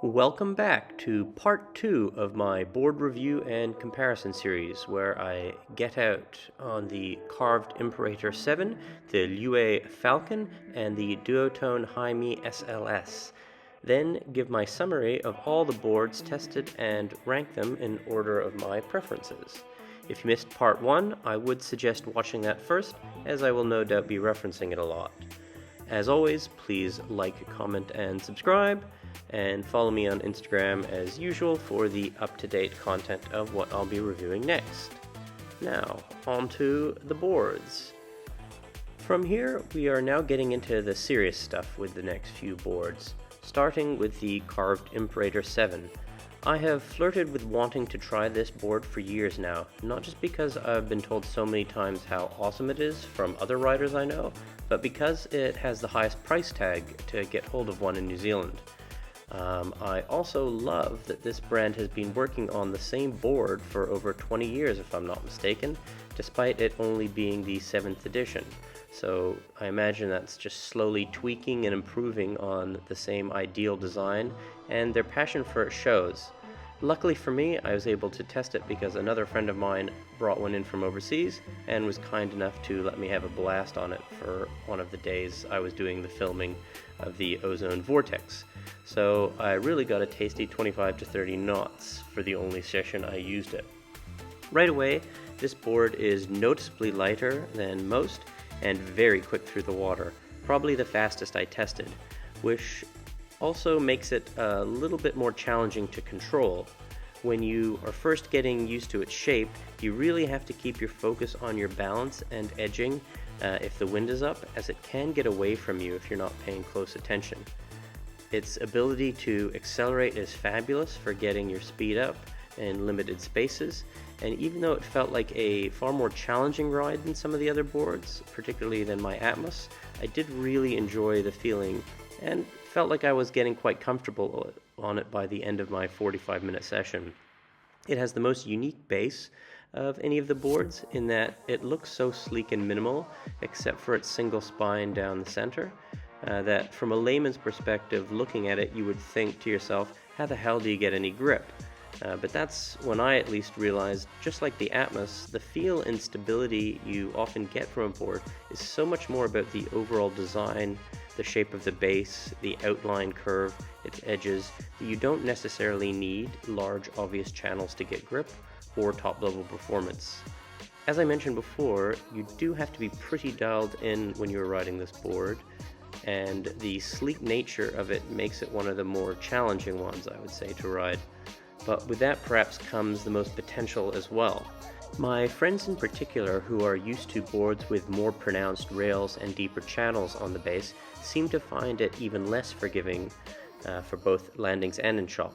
Welcome back to part 2 of my board review and comparison series where I get out on the carved Imperator 7, the Lieuwe Falcon, and the Duotone Jaime SLS. Then give my summary of all the boards tested and rank them in order of my preferences. If you missed part 1, I would suggest watching that first, as I will no doubt be referencing it a lot. As always, please like, comment, and subscribe, and follow me on Instagram as usual for the up-to-date content of what I'll be reviewing next. Now, on to the boards. From here, we are now getting into the serious stuff with the next few boards, starting with the carved Imperator 7. I have flirted with wanting to try this board for years now, not just because I've been told so many times how awesome it is from other riders I know, but because it has the highest price tag to get hold of one in New Zealand. I also love that this brand has been working on the same board for over 20 years, if I'm not mistaken, despite it only being the 7th edition. So I imagine that's just slowly tweaking and improving on the same ideal design, and their passion for it shows. Luckily for me, I was able to test it because another friend of mine brought one in from overseas and was kind enough to let me have a blast on it for one of the days I was doing the filming of the Ozone Vortex. So I really got a tasty 25 to 30 knots for the only session I used it. Right away, this board is noticeably lighter than most and very quick through the water, probably the fastest I tested, which also makes it a little bit more challenging to control. When you are first getting used to its shape, you really have to keep your focus on your balance and edging if the wind is up, as it can get away from you if you're not paying close attention. Its ability to accelerate is fabulous for getting your speed up in limited spaces, and even though it felt like a far more challenging ride than some of the other boards, particularly than my Atmos, I did really enjoy the feeling and felt like I was getting quite comfortable on it by the end of my 45-minute session. It has the most unique base of any of the boards in that it looks so sleek and minimal, except for its single spine down the center, that from a layman's perspective, looking at it, you would think to yourself, how the hell do you get any grip? But that's when I at least realized, just like the Atmos, the feel and stability you often get from a board is so much more about the overall design, the shape of the base, the outline curve, its edges, that you don't necessarily need large obvious channels to get grip or top level performance. As I mentioned before, you do have to be pretty dialed in when you're riding this board, and the sleek nature of it makes it one of the more challenging ones, I would say, to ride. But with that perhaps comes the most potential as well. My friends in particular, who are used to boards with more pronounced rails and deeper channels on the base, seem to find it even less forgiving for both landings and in shop.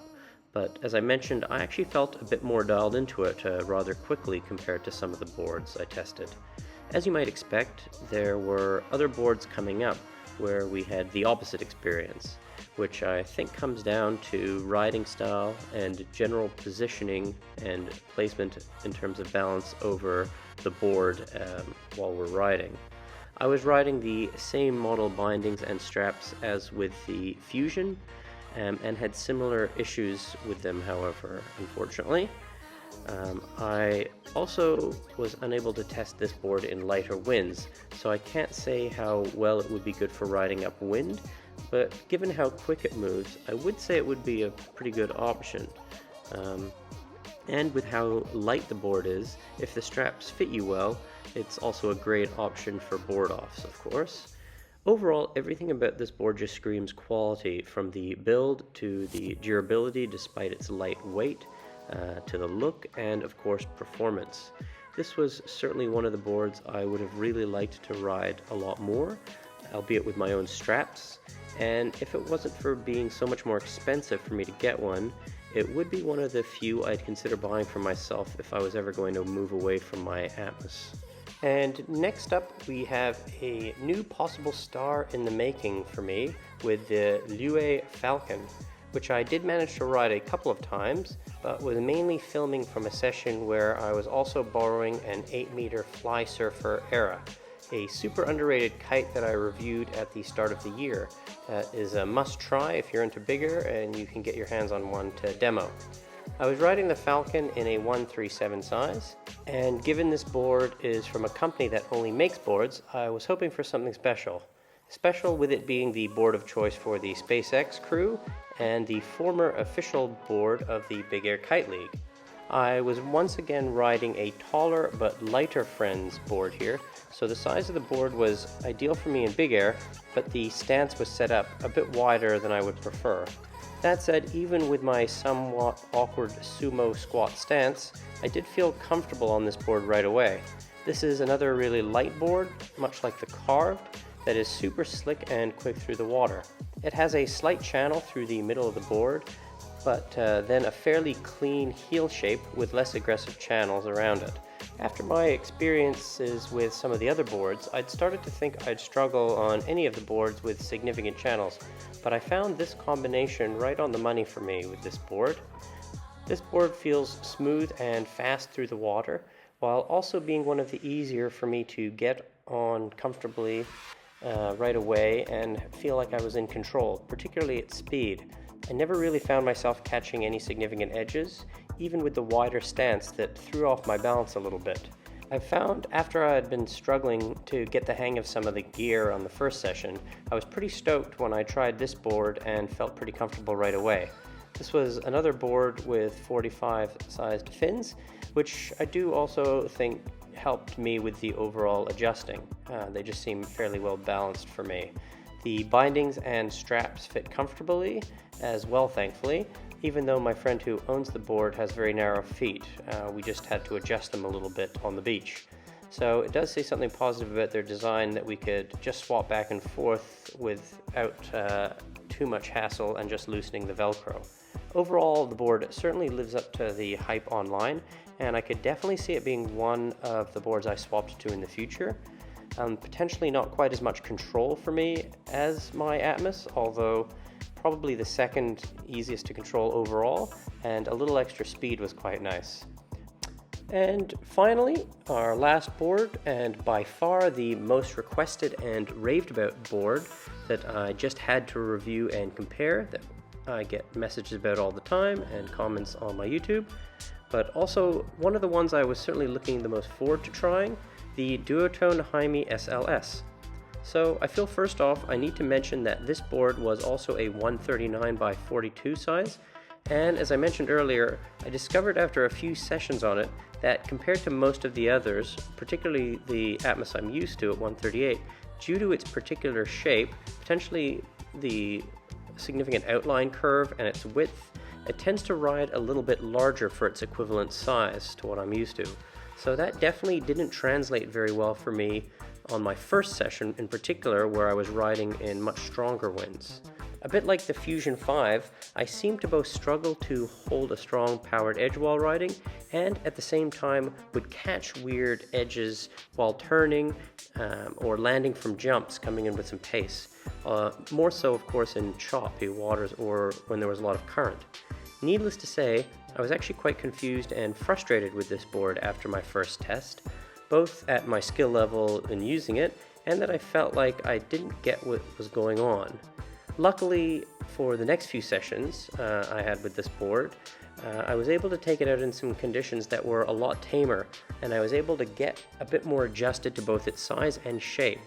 But as I mentioned, I actually felt a bit more dialed into it rather quickly compared to some of the boards I tested. As you might expect, there were other boards coming up where we had the opposite experience, which I think comes down to riding style and general positioning and placement in terms of balance over the board while we're riding. I was riding the same model bindings and straps as with the Fusion and had similar issues with them, however, unfortunately. I also was unable to test this board in lighter winds, so I can't say how well it would be good for riding upwind, but given how quick it moves, I would say it would be a pretty good option. And with how light the board is, if the straps fit you well, it's also a great option for board offs, of course. Overall, everything about this board just screams quality, from the build to the durability despite its light weight, to the look, and of course performance. This was certainly one of the boards I would have really liked to ride a lot more, albeit with my own straps, and if it wasn't for being so much more expensive for me to get one, it would be one of the few I'd consider buying for myself if I was ever going to move away from my Atmos. And next up, we have a new possible star in the making for me with the Lieuwe Falcon, which I did manage to ride a couple of times, but was mainly filming from a session where I was also borrowing an 8-meter Fly Surfer Era, a super underrated kite that I reviewed at the start of the year. That is a must-try if you're into bigger, and you can get your hands on one to demo. I was riding the Falcon in a 137 size, and given this board is from a company that only makes boards, I was hoping for something special. Special with it being the board of choice for the SpaceX crew and the former official board of the Big Air Kite League. I was once again riding a taller but lighter Friends board here, so the size of the board was ideal for me in Big Air, but the stance was set up a bit wider than I would prefer. That said, even with my somewhat awkward sumo squat stance, I did feel comfortable on this board right away. This is another really light board, much like the Carved, that is super slick and quick through the water. It has a slight channel through the middle of the board, but then a fairly clean heel shape with less aggressive channels around it. After my experiences with some of the other boards, I'd started to think I'd struggle on any of the boards with significant channels, but I found this combination right on the money for me with this board. This board feels smooth and fast through the water, while also being one of the easier for me to get on comfortably right away and feel like I was in control, particularly at speed. I never really found myself catching any significant edges, even with the wider stance that threw off my balance a little bit. I found after I had been struggling to get the hang of some of the gear on the first session, I was pretty stoked when I tried this board and felt pretty comfortable right away. This was another board with 45 sized fins, which I do also think helped me with the overall adjusting. They just seem fairly well balanced for me. The bindings and straps fit comfortably as well, thankfully, even though my friend who owns the board has very narrow feet. We just had to adjust them a little bit on the beach. So it does say something positive about their design, that we could just swap back and forth without too much hassle and just loosening the Velcro. Overall, the board certainly lives up to the hype online, and I could definitely see it being one of the boards I swapped to in the future. Potentially not quite as much control for me as my Atmos, although probably the second easiest to control overall, and a little extra speed was quite nice. And finally, our last board, and by far the most requested and raved about board that I just had to review and compare, that I get messages about all the time and comments on my YouTube, but also one of the ones I was certainly looking the most forward to trying, the Duotone Jaime SLS. So I feel first off I need to mention that this board was also a 139 by 42 size, and as I mentioned earlier, I discovered after a few sessions on it that compared to most of the others, particularly the Atmos I'm used to at 138, due to its particular shape, potentially the significant outline curve and its width, it tends to ride a little bit larger for its equivalent size to what I'm used to. So that definitely didn't translate very well for me on my first session in particular, where I was riding in much stronger winds. A bit like the Fusion 5, I seemed to both struggle to hold a strong powered edge while riding, and at the same time would catch weird edges while turning or landing from jumps coming in with some pace. More so, of course, in choppy waters or when there was a lot of current. Needless to say, I was actually quite confused and frustrated with this board after my first test, both at my skill level in using it and that I felt like I didn't get what was going on. Luckily, for the next few sessions I had with this board, I was able to take it out in some conditions that were a lot tamer, and I was able to get a bit more adjusted to both its size and shape.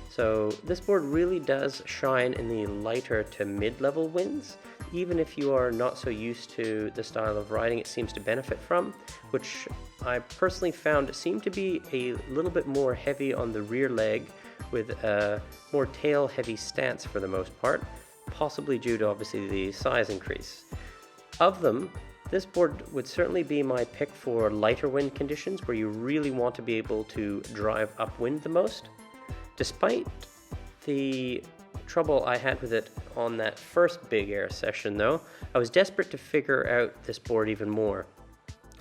So this board really does shine in the lighter to mid-level winds, even if you are not so used to the style of riding it seems to benefit from, which I personally found seemed to be a little bit more heavy on the rear leg with a more tail-heavy stance for the most part, possibly due to obviously the size increase. Of them, this board would certainly be my pick for lighter wind conditions where you really want to be able to drive upwind the most. Despite the trouble I had with it on that first Big Air session though, I was desperate to figure out this board even more.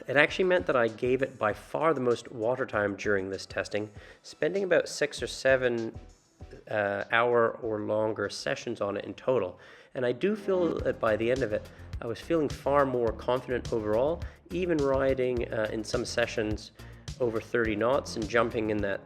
It actually meant that I gave it by far the most water time during this testing, spending about 6 or 7 hour or longer sessions on it in total. And I do feel that by the end of it, I was feeling far more confident overall, even riding in some sessions over 30 knots and jumping in that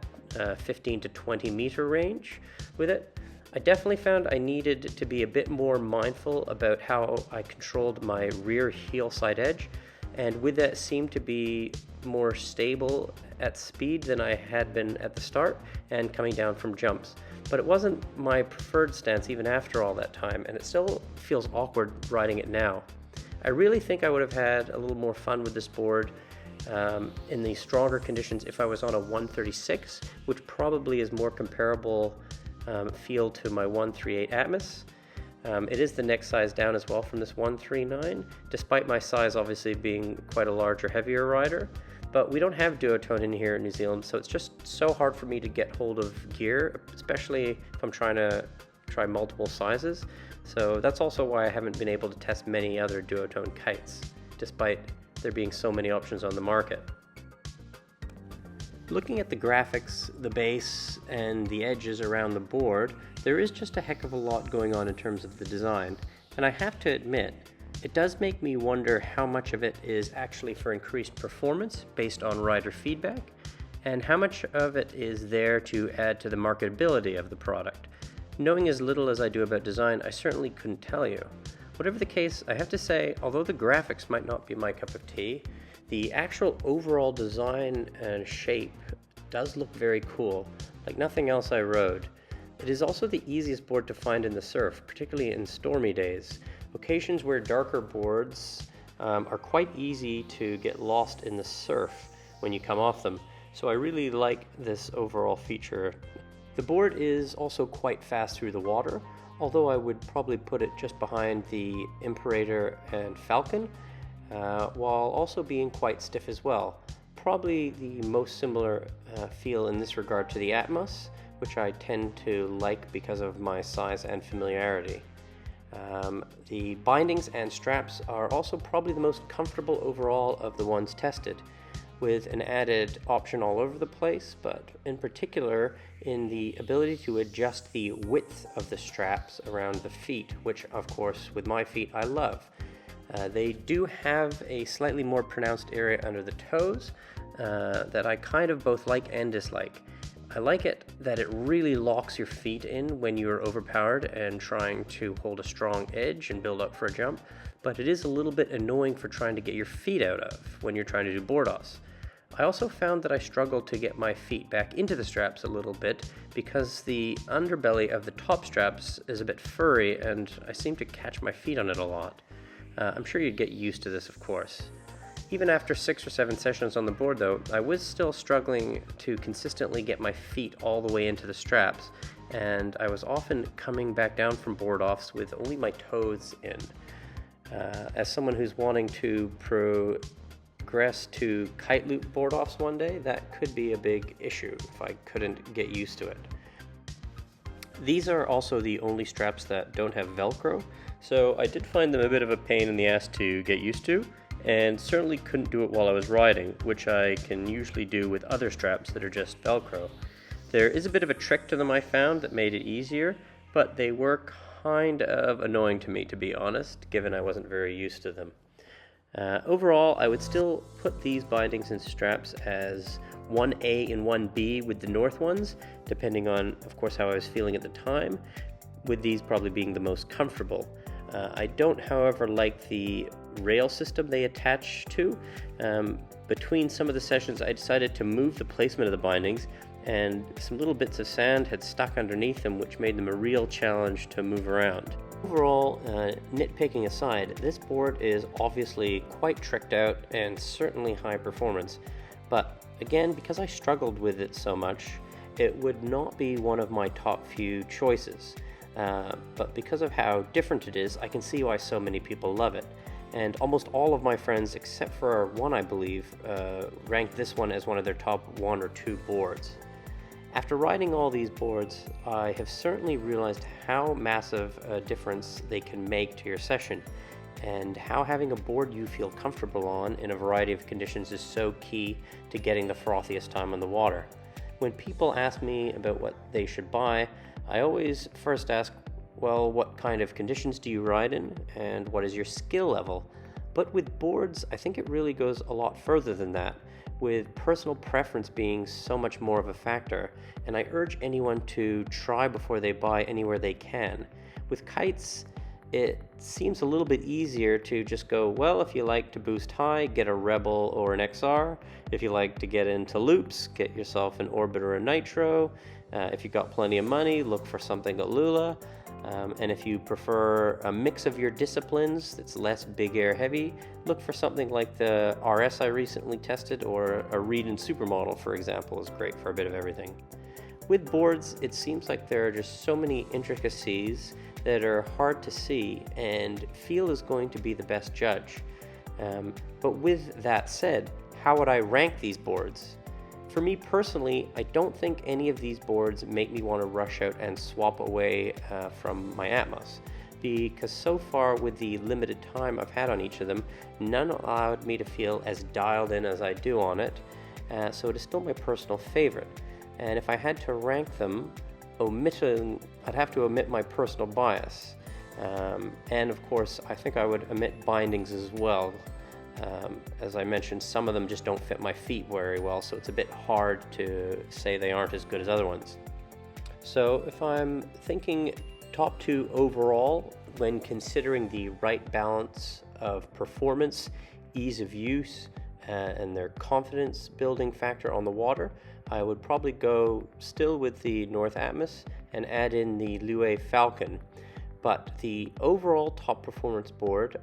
15 to 20 meter range with it. I definitely found I needed to be a bit more mindful about how I controlled my rear heel side edge, and with that seemed to be more stable at speed than I had been at the start and coming down from jumps. But it wasn't my preferred stance even after all that time, and it still feels awkward riding it now. I really think I would have had a little more fun with this board in the stronger conditions if I was on a 136, which probably is more comparable feel to my 138 Atmos. It is the next size down as well from this 139, despite my size obviously being quite a larger, heavier rider. But we don't have Duotone in here in New Zealand, so it's just so hard for me to get hold of gear, especially if I'm trying to try multiple sizes. So that's also why I haven't been able to test many other Duotone kites, despite there being so many options on the market. Looking at the graphics, the base, and the edges around the board, there is just a heck of a lot going on in terms of the design, and I have to admit, it does make me wonder how much of it is actually for increased performance based on rider feedback, and how much of it is there to add to the marketability of the product. Knowing as little as I do about design, I certainly couldn't tell you. Whatever the case, I have to say, although the graphics might not be my cup of tea, the actual overall design and shape does look very cool, like nothing else I rode. It is also the easiest board to find in the surf, particularly in stormy days. Occasions where darker boards are quite easy to get lost in the surf when you come off them, so I really like this overall feature. The board is also quite fast through the water, although I would probably put it just behind the Imperator and Falcon, while also being quite stiff as well. Probably the most similar feel in this regard to the Atmos, which I tend to like because of my size and familiarity. The bindings and straps are also probably the most comfortable overall of the ones tested, with an added option all over the place, but in particular in the ability to adjust the width of the straps around the feet, which of course with my feet I love. They do have a slightly more pronounced area under the toes that I kind of both like and dislike. I like it that it really locks your feet in when you're overpowered and trying to hold a strong edge and build up for a jump, but it is a little bit annoying for trying to get your feet out of when you're trying to do board-offs. I also found that I struggled to get my feet back into the straps a little bit because the underbelly of the top straps is a bit furry and I seem to catch my feet on it a lot. I'm sure you'd get used to this, of course. Even after 6 or 7 sessions on the board though, I was still struggling to consistently get my feet all the way into the straps, and I was often coming back down from board-offs with only my toes in. As someone who's wanting to progress to kite loop board-offs one day, that could be a big issue if I couldn't get used to it. These are also the only straps that don't have Velcro, so I did find them a bit of a pain in the ass to get used to, and certainly couldn't do it while I was riding, which I can usually do with other straps that are just Velcro. There is a bit of a trick to them I found that made it easier, but they were kind of annoying to me, to be honest, given I wasn't very used to them. Overall, I would still put these bindings and straps as 1A and 1B with the North ones, depending on, of course, how I was feeling at the time, with these probably being the most comfortable. I don't, however, like the rail system they attach to. Between some of the sessions, I decided to move the placement of the bindings, and some little bits of sand had stuck underneath them, which made them a real challenge to move around. Overall, nitpicking aside, this board is obviously quite tricked out and certainly high performance, but again, because I struggled with it so much, it would not be one of my top few choices. But because of how different it is, I can see why so many people love it. And almost all of my friends, except for one I believe, ranked this one as one of their top 1 or 2 boards. After riding all these boards, I have certainly realized how massive a difference they can make to your session, and how having a board you feel comfortable on in a variety of conditions is so key to getting the frothiest time on the water. When people ask me about what they should buy, I always first ask, well, what kind of conditions do you ride in, and what is your skill level? But with boards, I think it really goes a lot further than that. with personal preference being so much more of a factor, and I urge anyone to try before they buy anywhere they can. With kites, it seems a little bit easier to just go, well, if you like to boost high, get a Rebel or an XR. If you like to get into loops, get yourself an Orbit or a Nitro. If you've got plenty of money, look for something at Lula. And if you prefer a mix of your disciplines that's less big air heavy, look for something like the RS I recently tested, or a Reed and Supermodel, for example, is great for a bit of everything. With boards, it seems like there are just so many intricacies that are hard to see, and feel is going to be the best judge. But with that said, how would I rank these boards? For me personally, I don't think any of these boards make me want to rush out and swap away from my Atmos, because so far with the limited time I've had on each of them, none allowed me to feel as dialed in as I do on it, so it is still my personal favorite. And if I had to rank them, I'd have to omit my personal bias. And of course, I think I would omit bindings as well. As I mentioned, some of them just don't fit my feet very well, so it's a bit hard to say they aren't as good as other ones. So if I'm thinking top 2 overall, when considering the right balance of performance, ease of use, and their confidence building factor on the water, I would probably go still with the North Atmos and add in the Lieuwe Falcon. But the overall top performance board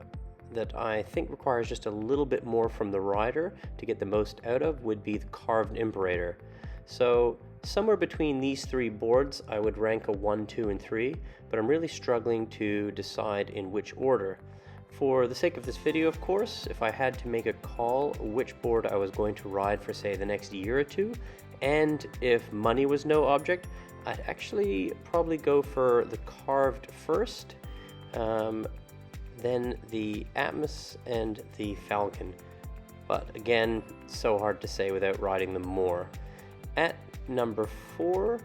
that I think requires just a little bit more from the rider to get the most out of would be the carved Imperator. So somewhere between these 3 boards, I would rank a 1, 2, and 3, but I'm really struggling to decide in which order. For the sake of this video, of course, if I had to make a call which board I was going to ride for, say, the next year or 2, and if money was no object, I'd actually probably go for the carved first, then the Atmos and the Falcon. But again, so hard to say without riding them more. At number 4,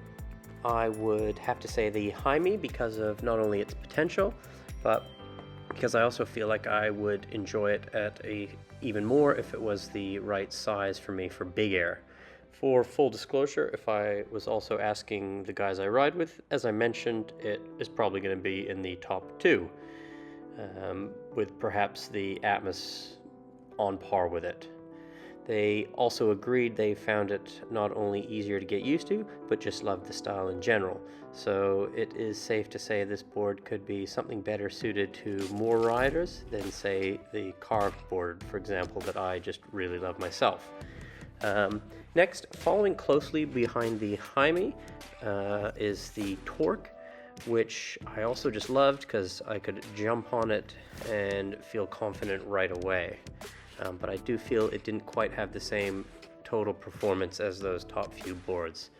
I would have to say the Jaime, because of not only its potential, but because I also feel like I would enjoy it at even more if it was the right size for me for big air. For full disclosure, if I was also asking the guys I ride with, as I mentioned, it is probably going to be in the top 2. With perhaps the Atmos on par with it. They also agreed they found it not only easier to get used to, but just loved the style in general. So it is safe to say this board could be something better suited to more riders than, say, the carved board, for example, that I just really love myself. Next, following closely behind the Jaime is the Torque, which I also just loved because I could jump on it and feel confident right away. But I do feel it didn't quite have the same total performance as those top few boards.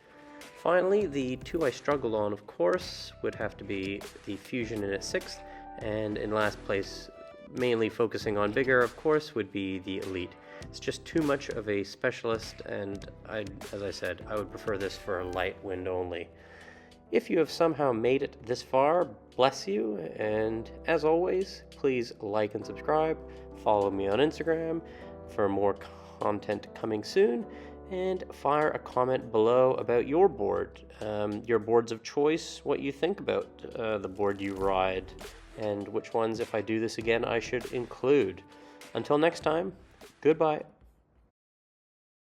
Finally, the 2 I struggled on, of course, would have to be the Fusion in its 6th, and in last place, mainly focusing on bigger, of course, would be the Elite. It's just too much of a specialist, and as I said, I would prefer this for a light wind only. If you have somehow made it this far, bless you, and as always, please like and subscribe, follow me on Instagram for more content coming soon, and fire a comment below about your board, your boards of choice, what you think about the board you ride, and which ones, if I do this again, I should include. Until next time, goodbye.